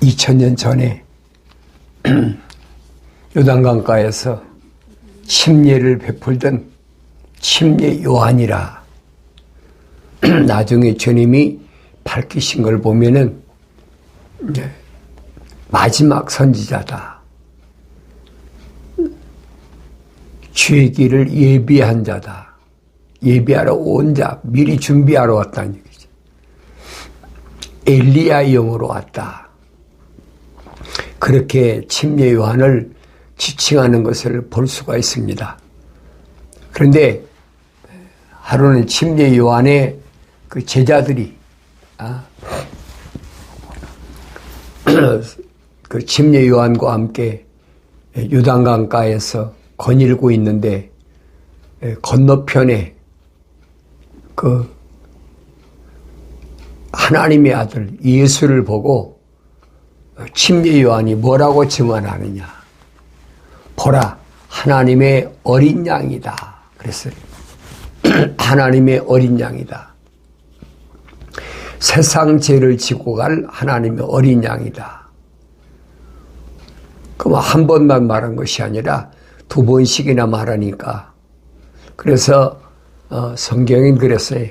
2000년 전에 요단강가에서 침례를 베풀던 침례 요한이라 나중에 주님이 밝히신 걸 보면은 마지막 선지자다. 주의 길을 예비한 자다. 예비하러 온 자, 미리 준비하러 왔다는 얘기죠. 엘리야 영으로 왔다. 그렇게 침례 요한을 지칭하는 것을 볼 수가 있습니다. 그런데 하루는 침례 요한의 그 제자들이 그 침례 요한과 함께 요단강가에서 거닐고 있는데 건너편에 그 하나님의 아들 예수를 보고 침례 요한이 뭐라고 증언하느냐. 보라, 하나님의 어린 양이다. 그랬어요. 하나님의 어린 양이다. 세상 죄를 지고 갈 하나님의 어린 양이다. 그럼 한 번만 말한 것이 아니라 두 번씩이나 말하니까. 그래서 성경엔 그랬어요.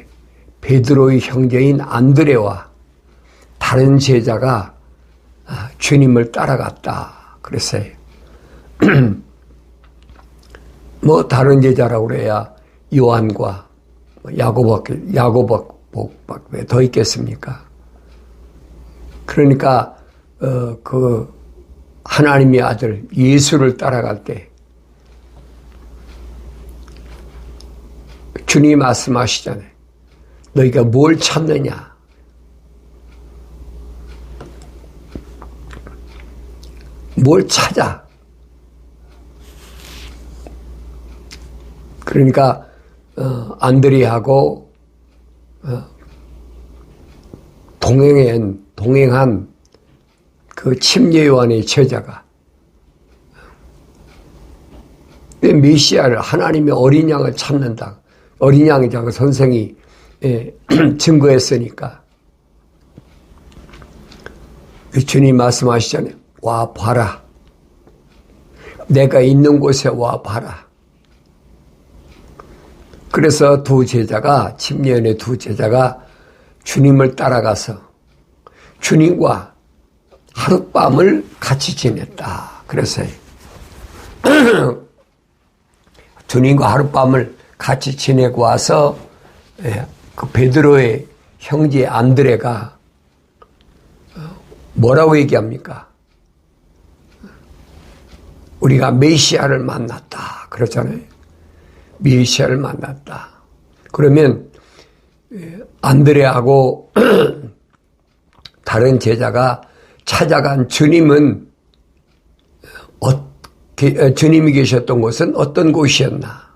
베드로의 형제인 안드레와 다른 제자가 주님을 따라갔다. 그랬어요. 뭐 다른 제자라고 그래야 요한과 야고보밖에 더 있겠습니까? 그러니까 그 하나님의 아들 예수를 따라갈 때 주님이 말씀하시잖아요. 너희가 뭘 찾느냐? 뭘 찾아? 그러니까 안드레하고 동행한 그 침례 요한의 제자가 메시아를 하나님의 어린 양을 찾는다. 어린 양이라고 선생이 증거했으니까 주님 말씀하시잖아요. 와 봐라. 내가 있는 곳에 와 봐라. 그래서 두 제자가 침례원의 두 제자가 주님을 따라가서 주님과 하룻밤을 같이 지냈다. 그래서요. 주님과 하룻밤을 같이 지내고 와서 그 베드로의 형제 안드레가 뭐라고 얘기합니까? 우리가 메시아를 만났다. 그렇잖아요. 메시아를 만났다. 그러면 안드레하고 다른 제자가 찾아간 주님은 주님이 계셨던 곳은 어떤 곳이었나?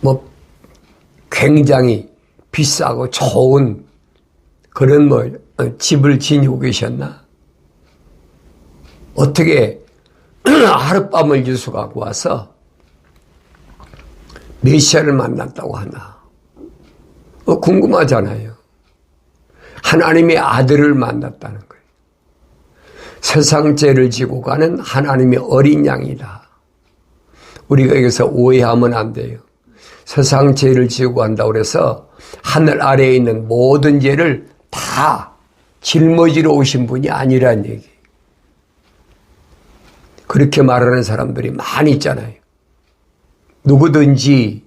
뭐 굉장히 비싸고 좋은 그런 집을 지니고 계셨나? 어떻게 하룻밤을 유숙하고 와서 메시아를 만났다고 하나? 궁금하잖아요. 하나님의 아들을 만났다는 거예요. 세상 죄를 지고 가는 하나님의 어린 양이다. 우리가 여기서 오해하면 안 돼요. 세상 죄를 지고 간다고 그래서 하늘 아래에 있는 모든 죄를 다 짊어지러 오신 분이 아니란 얘기. 그렇게 말하는 사람들이 많이 있잖아요. 누구든지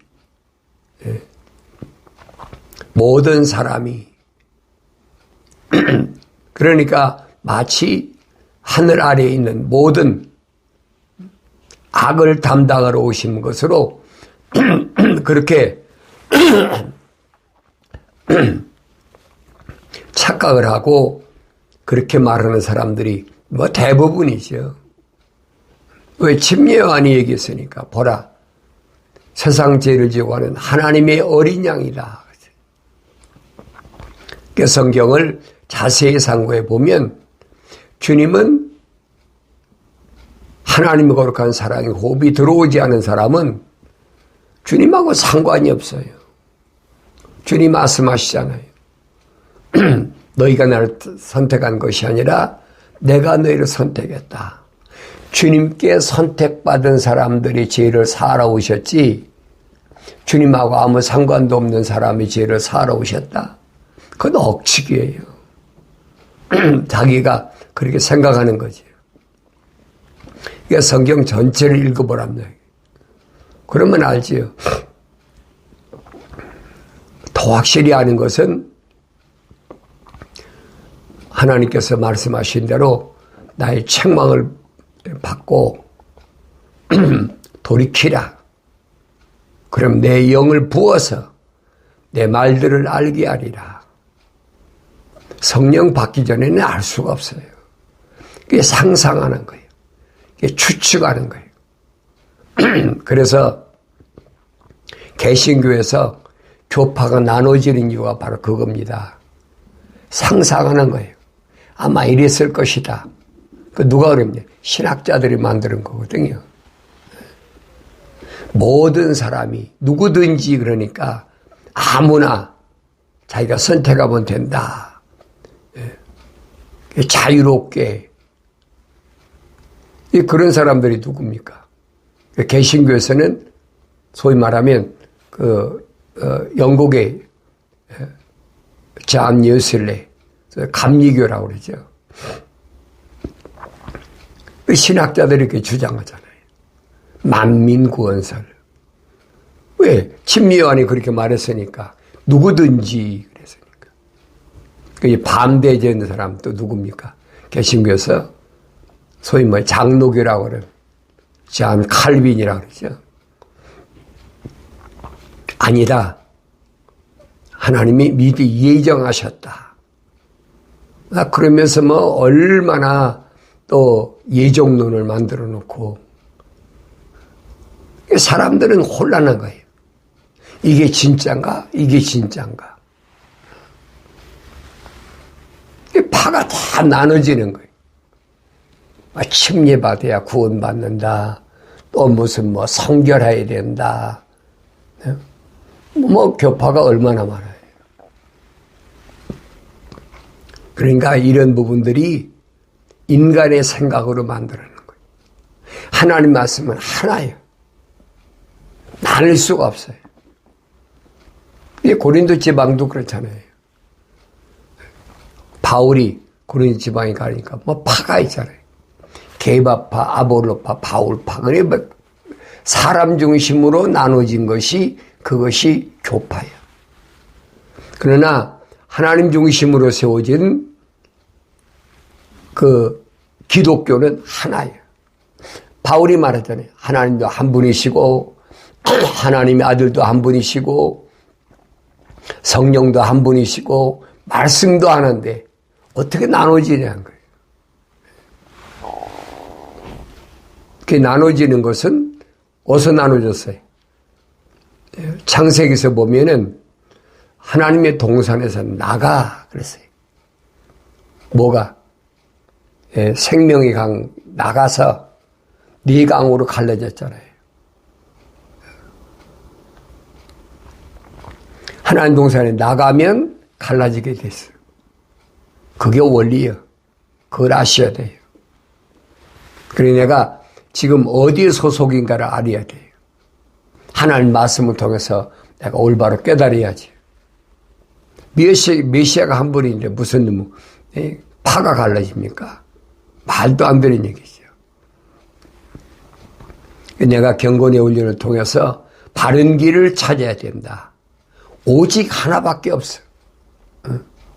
모든 사람이 그러니까 마치 하늘 아래에 있는 모든 악을 담당하러 오신 것으로 그렇게 착각을 하고 그렇게 말하는 사람들이 뭐 대부분이죠. 왜 침례 요한이 얘기했으니까 보라 세상 죄를 지고 가는 하나님의 어린 양이다. 그 성경을 자세히 상고해 보면 주님은 하나님의 거룩한 사랑에 호흡이 들어오지 않은 사람은 주님하고 상관이 없어요. 주님 말씀하시잖아요. 너희가 나를 선택한 것이 아니라 내가 너희를 선택했다. 주님께 선택받은 사람들이 죄를 사하러 오셨지 주님하고 아무 상관도 없는 사람이 죄를 사하러 오셨다. 그건 억측이에요. 자기가 그렇게 생각하는 거지. 그러니까 성경 전체를 읽어보랍니다. 그러면 알지요. 더 확실히 아는 것은 하나님께서 말씀하신 대로 나의 책망을 받고 돌이키라. 그럼 내 영을 부어서 내 말들을 알게 하리라. 성령 받기 전에는 알 수가 없어요. 그게 상상하는 거예요. 그게 추측하는 거예요. 그래서 개신교에서 교파가 나눠지는 이유가 바로 그겁니다. 상상하는 거예요. 아마 이랬을 것이다. 그 누가 그럽니까? 신학자들이 만드는 거거든요. 모든 사람이 누구든지 그러니까 아무나 자기가 선택하면 된다. 자유롭게. 그런 사람들이 누굽니까? 개신교에서는 소위 말하면 영국의 잔 여슬레 감리교라고 그러죠. 신학자들이 이렇게 주장하잖아요. 만민구원설. 왜? 침례요한이 그렇게 말했으니까. 누구든지 그랬으니까. 반대되는 사람 또 누굽니까? 개신교에서 소위 장로교라고 그래요. 잔 칼빈이라고 그러죠. 아니다. 하나님이 미리 예정하셨다. 그러면서 얼마나 또 예정론을 만들어 놓고 사람들은 혼란한 거예요. 이게 진짜인가? 이게 진짜인가? 파가 다 나눠지는 거예요. 침례받아야 구원받는다. 또 무슨 성결해야 된다. 교파가 얼마나 많아요. 그러니까 이런 부분들이 인간의 생각으로 만들어낸 거예요. 하나님 말씀은 하나예요. 나눌 수가 없어요. 고린도 지방도 그렇잖아요. 바울이 고린도 지방에 가니까 파가 있잖아요. 게바파, 아볼로파, 바울파. 그래 사람 중심으로 나눠진 것이 그것이 교파예요. 그러나 하나님 중심으로 세워진 기독교는 하나예요. 바울이 말했잖아요. 하나님도 한 분이시고 하나님의 아들도 한 분이시고 성령도 한 분이시고 말씀도 하는데 어떻게 나눠지냐는 거예요. 그게 나눠지는 것은 어디서 나눠졌어요? 창세기에서 보면은 하나님의 동산에서 나가 그랬어요. 뭐가? 생명의 강 나가서 네 강으로 갈라졌잖아요. 하나님 동산에 나가면 갈라지게 됐어요. 그게 원리예요. 그걸 아셔야 돼요. 그래 내가 지금 어디에 소속인가를 알아야 돼요. 하나님 말씀을 통해서 내가 올바로 깨달아야지. 메시아가 한 분인데 무슨 파가 갈라집니까? 말도 안 되는 얘기죠. 내가 경건의 훈련을 통해서 바른 길을 찾아야 된다. 오직 하나밖에 없어.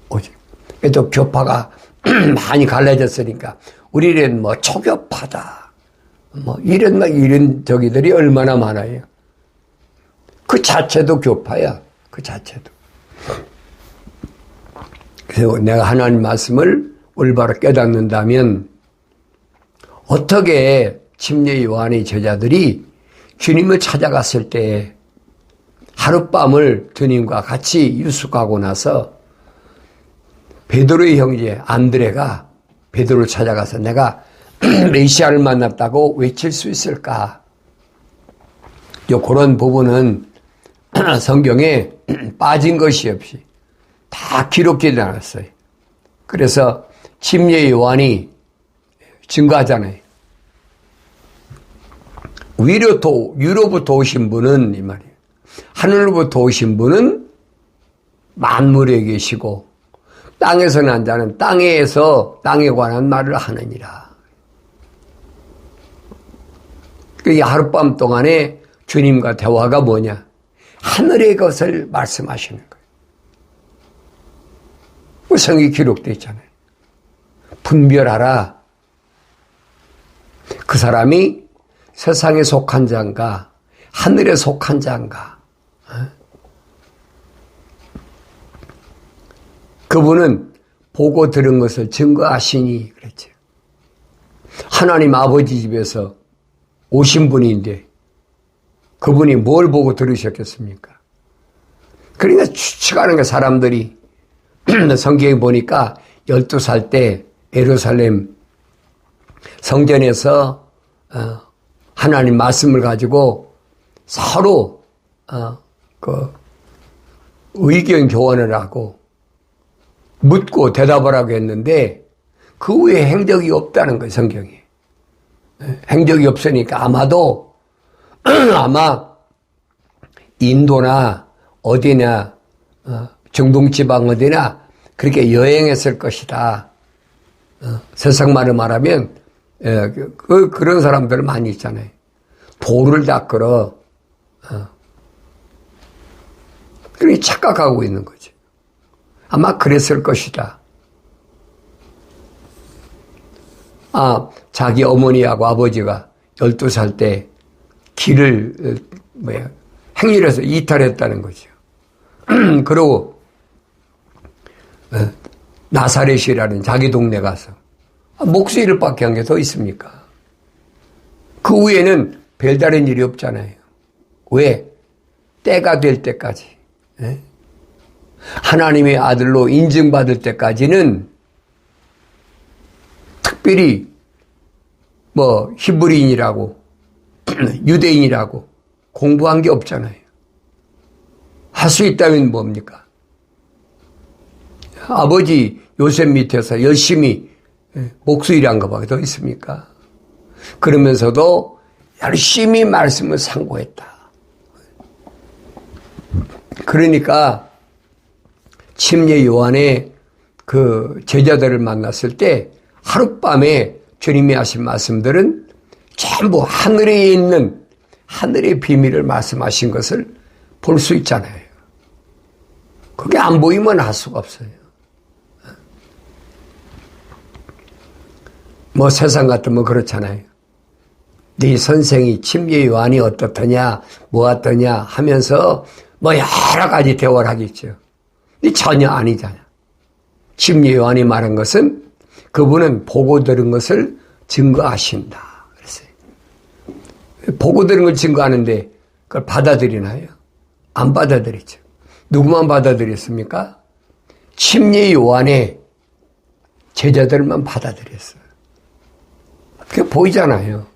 오직. 또 교파가 많이 갈라졌으니까 우리는 초교파다. 이런 저기들이 얼마나 많아요. 그 자체도 교파야. 그 자체도. 그래서 내가 하나님 말씀을 올바로 깨닫는다면 어떻게 침례 요한의 제자들이 주님을 찾아갔을 때 하룻밤을 주님과 같이 유숙하고 나서 베드로의 형제 안드레가 베드로를 찾아가서 내가 메시아를 만났다고 외칠 수 있을까? 그런 부분은 성경에 빠진 것이 없이 다 기록되지 않았어요. 그래서 침례 요한이 증거하잖아요. 위로부터 오신 분은 이 말이에요. 하늘로부터 오신 분은 만물에 계시고 땅에서 난 자는 땅에서 땅에 관한 말을 하느니라. 이 하룻밤 동안에 주님과 대화가 뭐냐? 하늘의 것을 말씀하시는 거예요. 성경에 기록되어 있잖아요. 분별하라. 그 사람이 세상에 속한 자인가 하늘에 속한 자인가. 그분은 보고 들은 것을 증거하시니 그랬죠. 하나님 아버지 집에서 오신 분인데 그분이 뭘 보고 들으셨겠습니까? 그러니까 추측하는 게 사람들이 성경에 보니까 12살 때 예루살렘 성전에서 하나님 말씀을 가지고 서로 의견 교환을 하고 묻고 대답을 하고 했는데 그 후에 행적이 없다는 거예요, 성경에. 행적이 없으니까 아마도 아마 인도나 어디나 중동지방 어디나 그렇게 여행했을 것이다. 세상 말을 말하면 그런 사람들 많이 있잖아요. 돌을 닦으러 그렇게 착각하고 있는 거지. 아마 그랬을 것이다. 자기 어머니하고 아버지가 12살 때 길을 행렬해서 이탈했다는 거죠. 그리고 나사렛이라는 자기 동네 가서 목수일밖에 한 게 더 있습니까? 그 후에는 별다른 일이 없잖아요. 왜? 때가 될 때까지. 하나님의 아들로 인증받을 때까지는 특별히 히브리인이라고 유대인이라고 공부한 게 없잖아요. 할 수 있다면 뭡니까? 아버지 요셉 밑에서 열심히 목수일한 것밖에 더 있습니까? 그러면서도 열심히 말씀을 상고했다. 그러니까 침례 요한의 그 제자들을 만났을 때 하룻밤에 주님이 하신 말씀들은 전부 하늘에 있는 하늘의 비밀을 말씀하신 것을 볼 수 있잖아요. 그게 안 보이면 할 수가 없어요. 세상 같으면 그렇잖아요. 네 선생이 침례 요한이 어떻더냐 뭐 어떠냐 하면서 여러 가지 대화를 하겠죠. 근데 전혀 아니잖아. 침례 요한이 말한 것은 그분은 보고 들은 것을 증거하신다. 그랬어요. 보고 들은 걸 증거하는데 그걸 받아들이나요? 안 받아들이죠. 누구만 받아들였습니까? 침례 요한의 제자들만 받아들였어요. 그게 보이잖아요.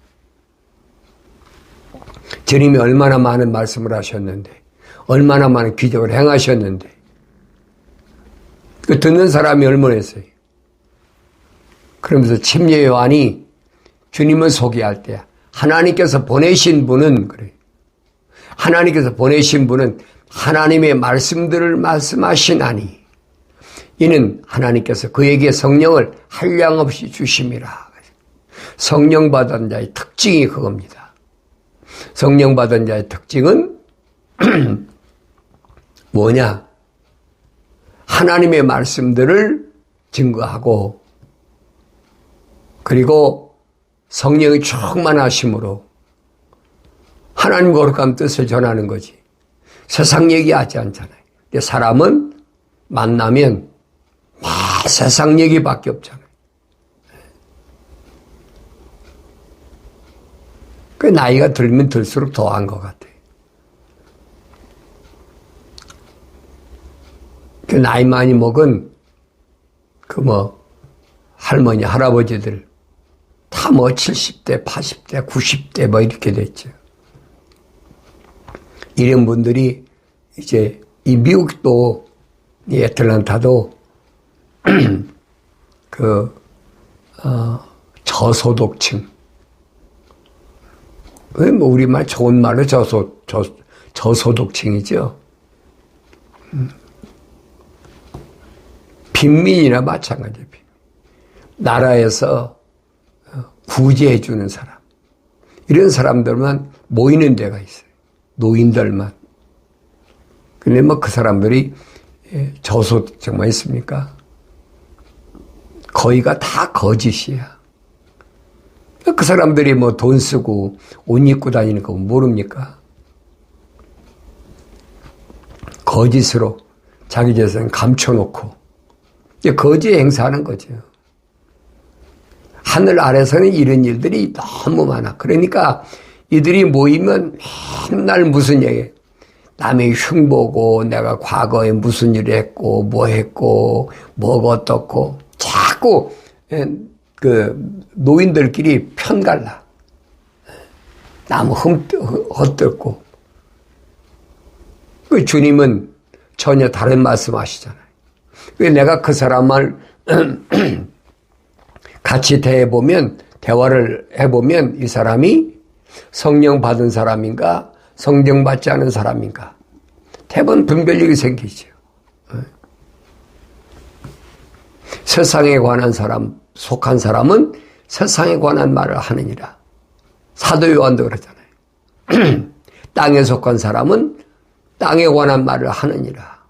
주님이 얼마나 많은 말씀을 하셨는데 얼마나 많은 기적을 행하셨는데 그 듣는 사람이 얼마나 했어요. 그러면서 침례 요한이 주님을 소개할 때 하나님께서 보내신 분은 그래요. 하나님께서 보내신 분은 하나님의 말씀들을 말씀하시나니 이는 하나님께서 그에게 성령을 한량없이 주심이라. 성령 받은 자의 특징이 그겁니다. 성령 받은 자의 특징은 뭐냐? 하나님의 말씀들을 증거하고 그리고 성령의 충만하심으로 하나님 거룩한 뜻을 전하는 거지. 세상 얘기하지 않잖아요. 근데 사람은 만나면 세상 얘기밖에 없잖아요. 그 나이가 들면 들수록 더한 것 같아요. 그 나이 많이 먹은 할머니, 할아버지들 다 70대, 80대, 90대 이렇게 됐죠. 이런 분들이 이제 이 미국도 이 애틀란타도 저소득층. 뭐 우리말 좋은 말로 저소득층이죠. 빈민이나 마찬가지예요. 나라에서 구제해 주는 사람. 이런 사람들만 모이는 데가 있어요. 노인들만. 근데 뭐 그 사람들이 저소득층만 있습니까? 거의가 다 거짓이야. 그 사람들이 뭐 돈 쓰고 옷 입고 다니는 거 모릅니까? 거짓으로 자기 재산 감춰놓고 거짓 행사하는 거죠. 하늘 아래서는 이런 일들이 너무 많아. 그러니까 이들이 모이면 맨날 무슨 얘기, 남의 흉보고 내가 과거에 무슨 일을 했고 뭐 했고 뭐가 어떻고 자꾸 그 노인들끼리 편갈라. 나무 헛듣고. 그 주님은 전혀 다른 말씀 하시잖아요. 왜 내가 그 사람을 같이 대화를 해보면 이 사람이 성령 받은 사람인가 성령 받지 않은 사람인가 대부분 분별력이 생기죠. 세상에 관한 사람 속한 사람은 세상에 관한 말을 하느니라. 사도 요한도 그러잖아요. 땅에 속한 사람은 땅에 관한 말을 하느니라.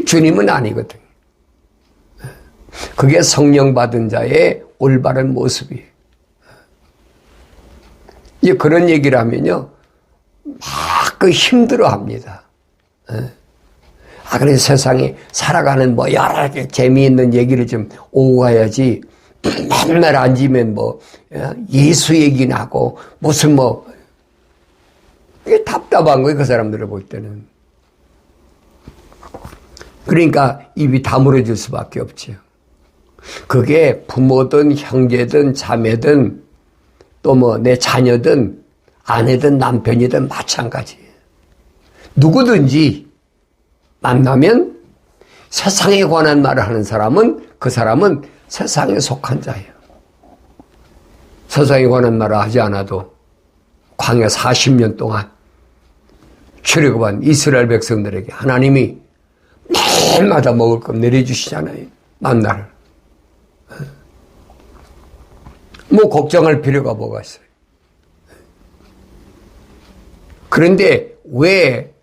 주님은 아니거든요. 그게 성령 받은 자의 올바른 모습이에요. 이제 그런 얘기를 하면요, 막 그 힘들어 합니다. 그래서 세상에 살아가는 뭐 여러 개 재미있는 얘기를 좀 오고 가야지 맨날 앉으면 뭐 예수 얘기나 하고 무슨 뭐 이게 답답한 거예요. 그 사람들을 볼 때는. 그러니까 입이 다물어질 수밖에 없죠. 그게 부모든 형제든 자매든 또 뭐 내 자녀든 아내든 남편이든 마찬가지예요. 누구든지 만나면 세상에 관한 말을 하는 사람은 그 사람은 세상에 속한 자예요. 세상에 관한 말을 하지 않아도 광야 40년 동안 출애굽한 이스라엘 백성들에게 하나님이 매일마다 먹을 것 내려주시잖아요. 만나를. 뭐 걱정할 필요가 뭐가 있어요. 그런데 왜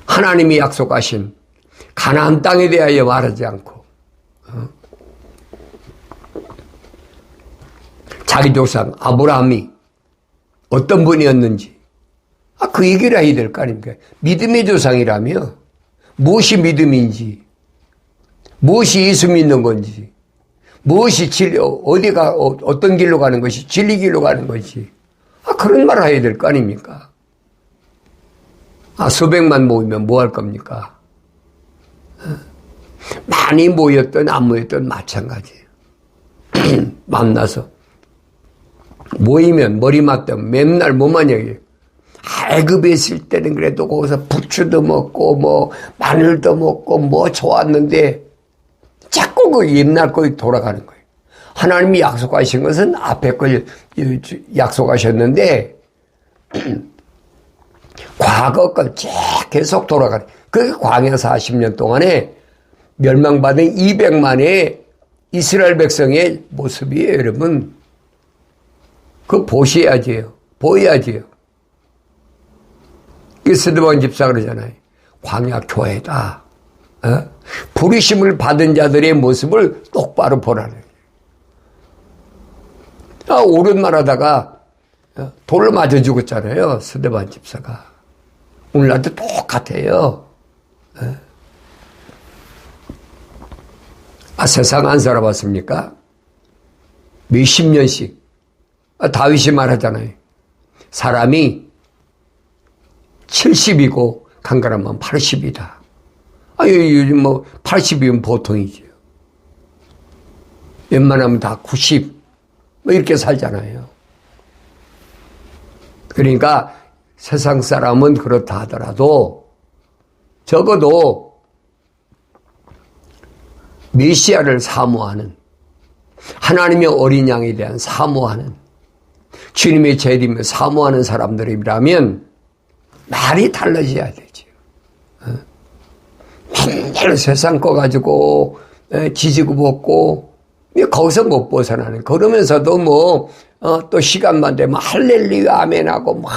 하나님이 약속하신 가나안 땅에 대하여 말하지 않고 자기 조상 아브라함이 어떤 분이었는지 그 얘기를 해야 될 거 아닙니까? 믿음의 조상이라며 무엇이 믿음인지 무엇이 예수 믿는 건지 무엇이 어디가 어떤 길로 가는 것이 진리 길로 가는 것이 그런 말을 해야 될 거 아닙니까? 수백만 모이면 뭐 할 겁니까? 많이 모였든 안 모였든 마찬가지예요. 만나서 모이면 머리 맞대면 맨날 뭐만 얘기해요. 애굽에 있을 때는 그래도 거기서 부추도 먹고 뭐 마늘도 먹고 뭐 좋았는데 자꾸 그 옛날 거에 돌아가는 거예요. 하나님이 약속하신 것은 앞에 걸 약속하셨는데 과거 걸 계속 돌아가는 그게 광야 40년 동안에 멸망받은 200만의 이스라엘 백성의 모습이에요. 여러분 그거 보셔야지요. 보여야지요. 스데반 집사가 그러잖아요. 광야 교회다. 부르심을 받은 자들의 모습을 똑바로 보라는 거예요. 옳은 말 하다가 돌을 맞아 죽었잖아요. 스데반 집사가. 오늘날도 똑같아요. 세상 안 살아봤습니까? 몇십 년씩. 다윗이 말하잖아요. 사람이 70이고 강가라면 80이다. 요즘 뭐 80이면 보통이죠. 웬만하면 다 90. 뭐 이렇게 살잖아요. 그러니까 세상 사람은 그렇다 하더라도 적어도 메시아를 사모하는, 하나님의 어린 양에 대한 사모하는, 주님의 재림을 사모하는 사람들이라면 말이 달라져야 되죠. 맨날 세상 거 가지고 지지고 볶고 거기서 못 벗어나는, 그러면서도 또 시간만 되면 할렐루야 아멘하고 막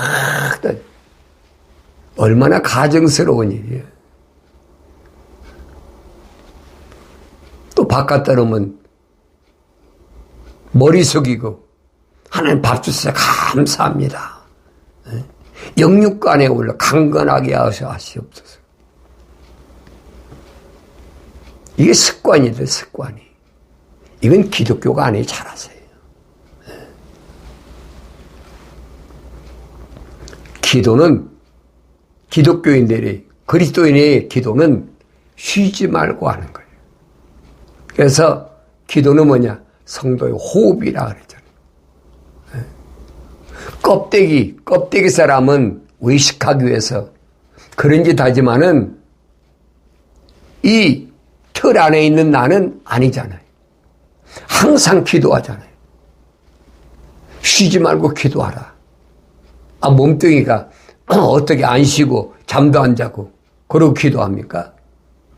얼마나 가증스러운 일이에요. 또 바깥 들으면 머리 숙이고 하나님 밥 주셔서 감사합니다. 영육간에 올라 강건하게 하시옵소서. 이게 습관이다, 습관이. 이건 기독교가 아니에요. 잘 아세요. 기도는, 기독교인들이, 그리스도인의 기도는 쉬지 말고 하는 거예요. 그래서 기도는 뭐냐? 성도의 호흡이라 그러잖아요. 껍데기 사람은 외식하기 위해서 그런 짓 하지만은 이 틀 안에 있는 나는 아니잖아요. 항상 기도하잖아요. 쉬지 말고 기도하라. 몸뚱이가 어떻게 안 쉬고 잠도 안 자고 그러고 기도합니까?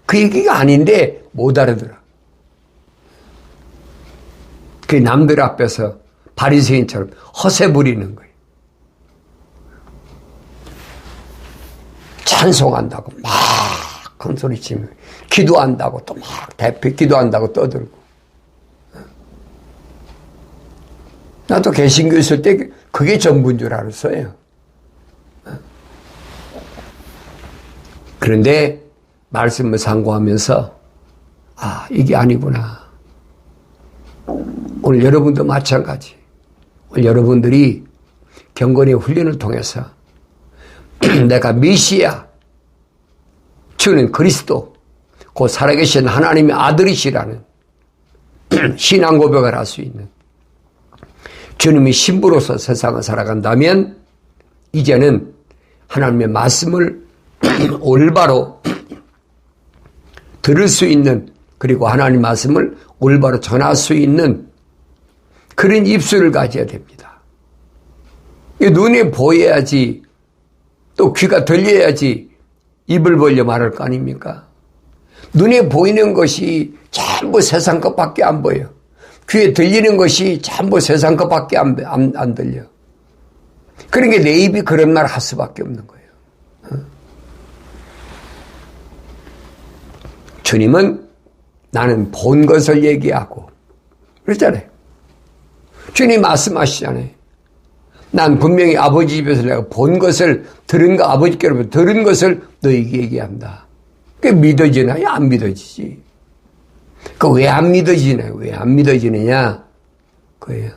그 얘기가 아닌데 못 알아들어. 그 남들 앞에서 바리새인처럼 허세 부리는 거예요. 찬송한다고 막 큰소리 치며 기도한다고 또 막 대피 기도한다고 떠들고. 나도 개신교 있을 때 그게 전부인 줄 알았어요. 그런데 말씀을 상고하면서 이게 아니구나. 오늘 여러분도 마찬가지. 오늘 여러분들이 경건의 훈련을 통해서 내가 메시아, 주는 그리스도, 곧 살아계신 하나님의 아들이시라는 신앙 고백을 할 수 있는 주님의 신부로서 세상을 살아간다면 이제는 하나님의 말씀을 올바로 들을 수 있는, 그리고 하나님 말씀을 올바로 전할 수 있는 그런 입술을 가져야 됩니다. 눈에 보여야지, 또 귀가 들려야지 입을 벌려 말할 거 아닙니까? 눈에 보이는 것이 전부 세상 것밖에 안 보여. 귀에 들리는 것이 전부 세상 것밖에 안 들려. 그러니까 내 입이 그런 말 할 수밖에 없는 거예요. 주님은 나는 본 것을 얘기하고 그랬잖아요. 주님 말씀하시잖아요. 난 분명히 아버지 집에서 내가 본 것을, 들은 거, 아버지께로부터 들은 것을 너에게 얘기한다. 그게 믿어지나요? 안 믿어지지. 그 왜 안 믿어지나요? 왜 안 믿어지느냐? 그예요.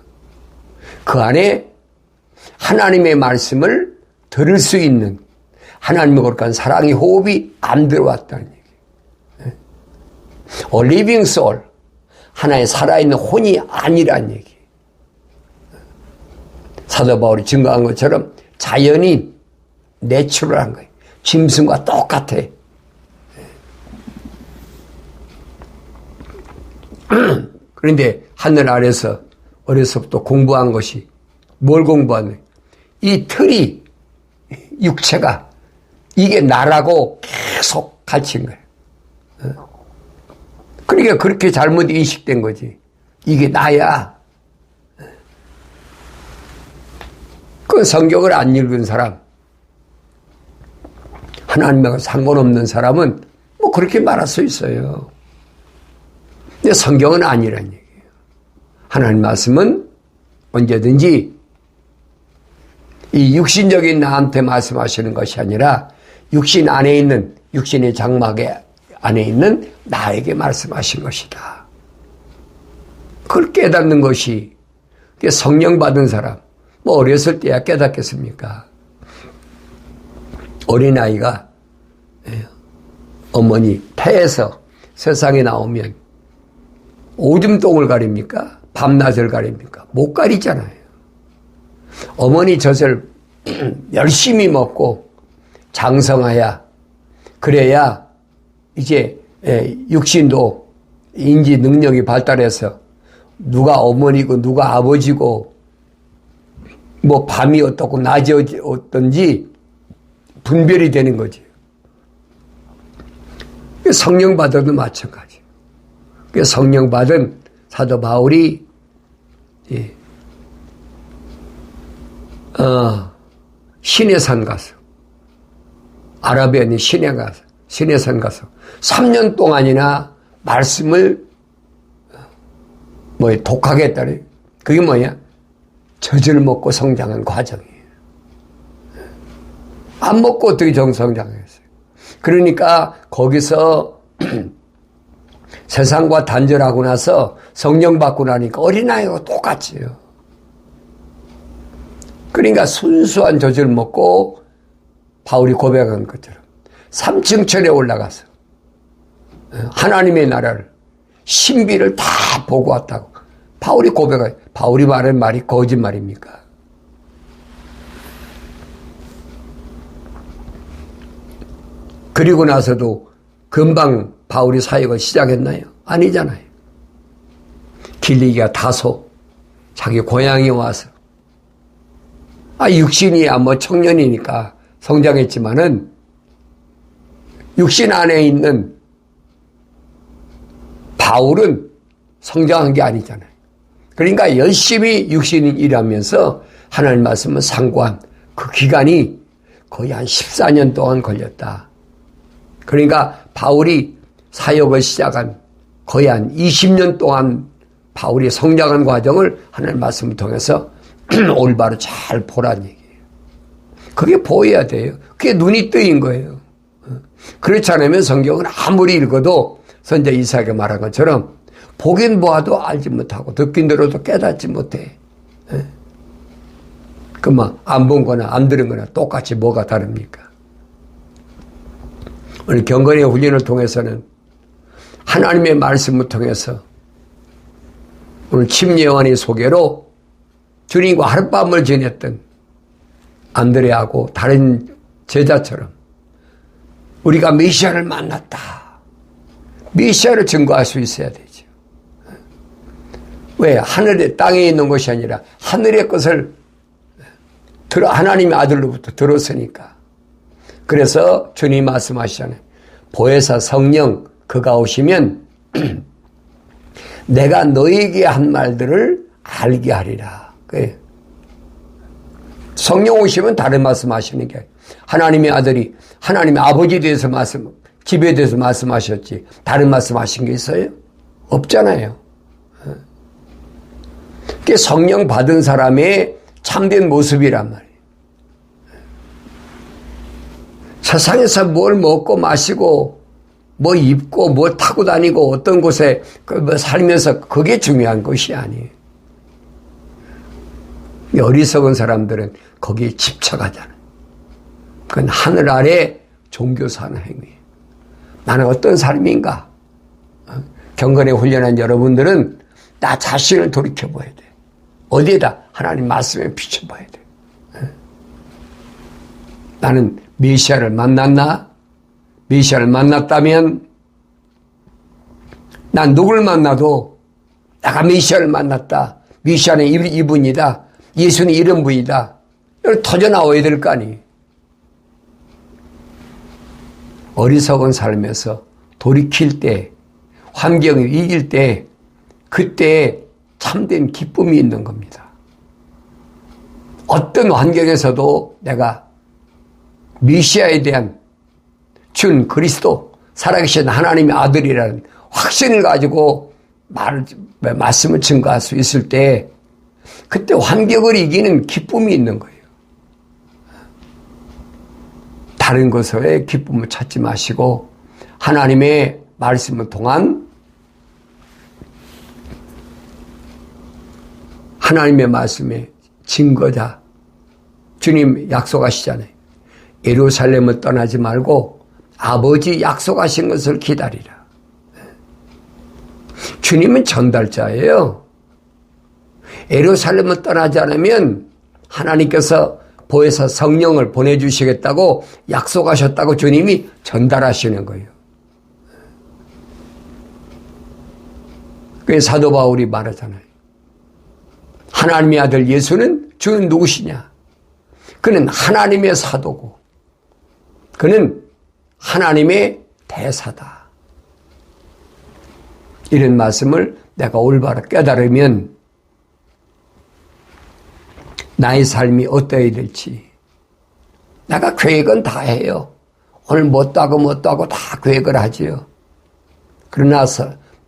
그 안에 하나님의 말씀을 들을 수 있는 하나님의 거룩한 사랑의 호흡이 안 들어왔다는 얘기. living soul, 하나의 살아있는 혼이 아니란 얘기. 사도 바울이 증거한 것처럼 자연인, 내추럴한 거예요. 짐승과 똑같아. 그런데 하늘 아래서 어려서부터 공부한 것이 뭘 공부하냐? 이 틀이, 육체가 이게 나라고 계속 가르친 거예요. 그러니까 그렇게 잘못 인식된 거지. 이게 나야. 그 성경을 안 읽은 사람, 하나님과 상관없는 사람은 뭐 그렇게 말할 수 있어요. 근데 성경은 아니란 얘기예요. 하나님 말씀은 언제든지 이 육신적인 나한테 말씀하시는 것이 아니라 육신 안에 있는, 육신의 장막 안에 있는 나에게 말씀하신 것이다. 그걸 깨닫는 것이 성령 받은 사람, 뭐 어렸을 때야 깨닫겠습니까? 어린아이가 어머니 폐에서 세상에 나오면 오줌 똥을 가립니까? 밤낮을 가립니까? 못 가리잖아요. 어머니 젖을 열심히 먹고 장성해야, 그래야 이제 육신도 인지 능력이 발달해서 누가 어머니고 누가 아버지고 뭐 밤이 어떻고 낮이 어떤지 분별이 되는 거지. 성령 받아도 마찬가지. 성령 받은 사도 바울이 신의 산 가서 아라비아 있는 신의 산 가서 3년 동안이나 말씀을 독하게 했다래. 그게 뭐야? 젖을 먹고 성장한 과정이에요. 안 먹고 어떻게 성장했어요? 그러니까 거기서 세상과 단절하고 나서 성령 받고 나니까 어린아이하고 똑같이요. 그러니까 순수한 젖을 먹고 바울이 고백한 것처럼 3층 철에 올라가서 하나님의 나라를 신비를 다 보고 왔다고 바울이 고백해요. 바울이 말한 말이 거짓말입니까? 그리고 나서도 금방 바울이 사역을 시작했나요? 아니잖아요. 길리기아 다소 자기 고향에 와서 육신이야 뭐 청년이니까 성장했지만은 육신 안에 있는 바울은 성장한 게 아니잖아요. 그러니까 열심히 육신이 일하면서 하나님 말씀을 상고한 그 기간이 거의 한 14년 동안 걸렸다. 그러니까 바울이 사역을 시작한 거의 한 20년 동안 바울이 성장한 과정을 하나님 말씀을 통해서 올바로 잘 보란 얘기예요. 그게 보여야 돼요. 그게 눈이 뜨인 거예요. 그렇지 않으면 성경은 아무리 읽어도 선자 이사야가 말한 것처럼 보긴 보아도 알지 못하고 듣긴 들어도 깨닫지 못해. 안 본 거나 안 들은 거나 똑같이 뭐가 다릅니까? 오늘 경건의 훈련을 통해서는 하나님의 말씀을 통해서 오늘 침례요한의 소개로 주님과 하룻밤을 지냈던 안드레하고 다른 제자처럼 우리가 메시아를 만났다. 메시아를 증거할 수 있어야 되죠. 왜? 하늘에 땅에 있는 것이 아니라 하늘의 것을 하나님의 아들로부터 들었으니까. 그래서 주님 말씀하시잖아요. 보혜사 성령 그가 오시면 내가 너에게 한 말들을 알게 하리라. 성령 오시면 다른 말씀하시는 게 아니에요. 하나님의 아들이 하나님의 아버지에 대해서 집에 대해서 말씀하셨지 다른 말씀하신 게 있어요? 없잖아요. 그게 성령 받은 사람의 참된 모습이란 말이에요. 세상에서 뭘 먹고 마시고 뭐 입고 뭐 타고 다니고 어떤 곳에 살면서 그게 중요한 것이 아니에요. 어리석은 사람들은 거기에 집착하잖아요. 그건 하늘 아래 종교 사는 행위예요. 나는 어떤 삶인가? 경건에 훈련한 여러분들은 나 자신을 돌이켜봐야 돼. 어디에다? 하나님 말씀에 비춰봐야 돼. 나는 메시아를 만났나? 메시아를 만났다면 난 누굴 만나도 내가 메시아를 만났다. 메시아는 이분이다. 예수는 이런 분이다. 이걸 터져나와야 될 거 아니에요. 어리석은 삶에서 돌이킬 때, 환경을 이길 때, 그때 참된 기쁨이 있는 겁니다. 어떤 환경에서도 내가 메시아에 대한 준 그리스도, 살아계신 하나님의 아들이라는 확신을 가지고 말씀을 증거할 수 있을 때, 그때 환경을 이기는 기쁨이 있는 거예요. 다른 것에 기쁨을 찾지 마시고 하나님의 말씀을 통한 하나님의 말씀의 증거자. 주님 약속하시잖아요. 예루살렘을 떠나지 말고 아버지 약속하신 것을 기다리라. 주님은 전달자예요. 예루살렘을 떠나지 않으면 하나님께서 보혜사 성령을 보내주시겠다고 약속하셨다고 주님이 전달하시는 거예요. 그 사도 바울이 말하잖아요. 하나님의 아들 예수는 주는 누구시냐? 그는 하나님의 사도고 그는 하나님의 대사다. 이런 말씀을 내가 올바로 깨달으면 나의 삶이 어떠해야 될지 내가 계획은 다 해요. 오늘 뭣도 하고 다 계획을 하지요. 그러나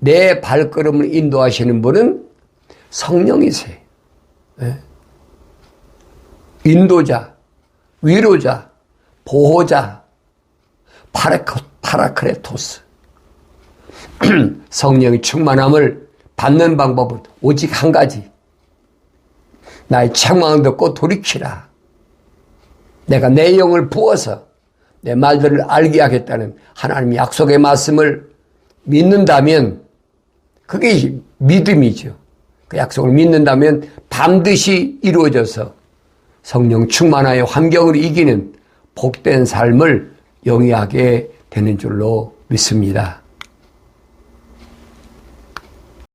내 발걸음을 인도하시는 분은 성령이세요. 네. 인도자, 위로자, 보호자, 파라크레토스. 성령의 충만함을 받는 방법은 오직 한 가지. 나의 책망을 듣고 돌이키라. 내가 내 영을 부어서 내 말들을 알게 하겠다는 하나님의 약속의 말씀을 믿는다면 그게 믿음이죠. 그 약속을 믿는다면 반드시 이루어져서 성령 충만하여 환경을 이기는 복된 삶을 영위하게 되는 줄로 믿습니다.